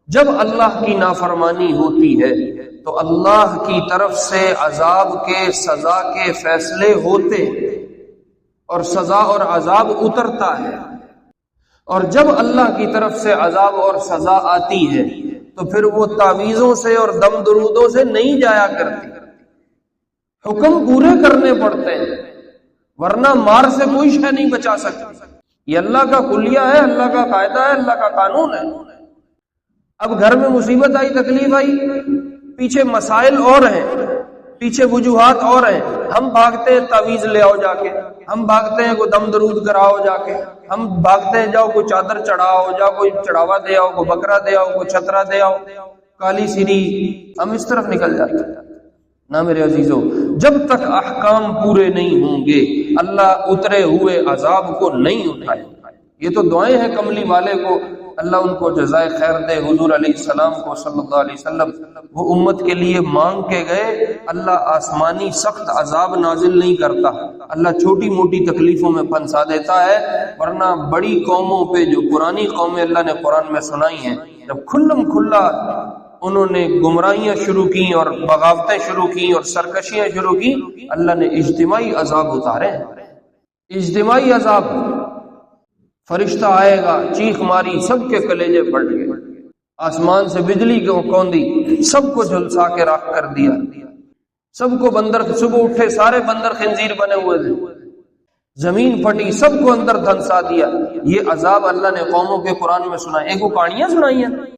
جب اللہ کی نافرمانی ہوتی ہے تو اللہ کی طرف سے عذاب کے سزا کے فیصلے ہوتے اور سزا اور عذاب اترتا ہے، اور جب اللہ کی طرف سے عذاب اور سزا آتی ہے تو پھر وہ تعویذوں سے اور دم درودوں سے نہیں جایا کرتی، حکم پورے کرنے پڑتے ہیں، ورنہ مار سے کوئی شے نہیں بچا سکتی۔ یہ اللہ کا کلیہ ہے، اللہ کا قاعدہ ہے، اللہ کا قانون ہے۔ اب گھر میں مصیبت آئی، تکلیف آئی، پیچھے مسائل اور ہیں، پیچھے وجوہات اور ہیں، ہم بھاگتے ہیں تعویذ لے آؤ جا کے، ہم بھاگتے ہیں کوئی دم درود کراؤ جا کے، ہم بھاگتے ہیں جاؤ کوئی چادر چڑھاؤ، جاؤ کوئی چڑھاوا دے آؤ، کوئی بکرا دے آؤ، کوئی چھترا دے آؤ، کالی سری، ہم اس طرف نکل جاتے ہیں۔ نہ میرے عزیزو، جب تک احکام پورے نہیں ہوں گے اللہ اترے ہوئے عذاب کو نہیں اٹھائے۔ یہ تو دعائیں ہیں کملی والے کو، اللہ ان کو جزائے خیر دے۔ حضور علیہ السلام کو صلی اللہ علیہ وسلم وہ امت کے لیے مانگ کے گئے، اللہ آسمانی سخت عذاب نازل نہیں کرتا، اللہ چھوٹی موٹی تکلیفوں میں پھنسا دیتا ہے، ورنہ بڑی قوموں پہ جو پرانی قومیں اللہ نے قرآن میں سنائی ہیں، جب کھلم کھلا انہوں نے گمراہیاں شروع کی اور بغاوتیں شروع کی اور سرکشیاں شروع کی، اللہ نے اجتماعی عذاب اتارے ہیں، اجتماعی عذاب۔ فرشتہ آئے گا، چیخ ماری، سب کے کلیجے پھٹ گئے، آسمان سے بجلی کوندی، سب کو جھلسا کے راکھ کر دیا، سب کو بندر، صبح اٹھے سارے بندر خنزیر بنے ہوئے تھے، زمین پھٹی، سب کو اندر دھنسا دیا۔ یہ عذاب اللہ نے قوموں کے قرآن میں سنائے، ایک وہ کہانیاں سنائی ہیں۔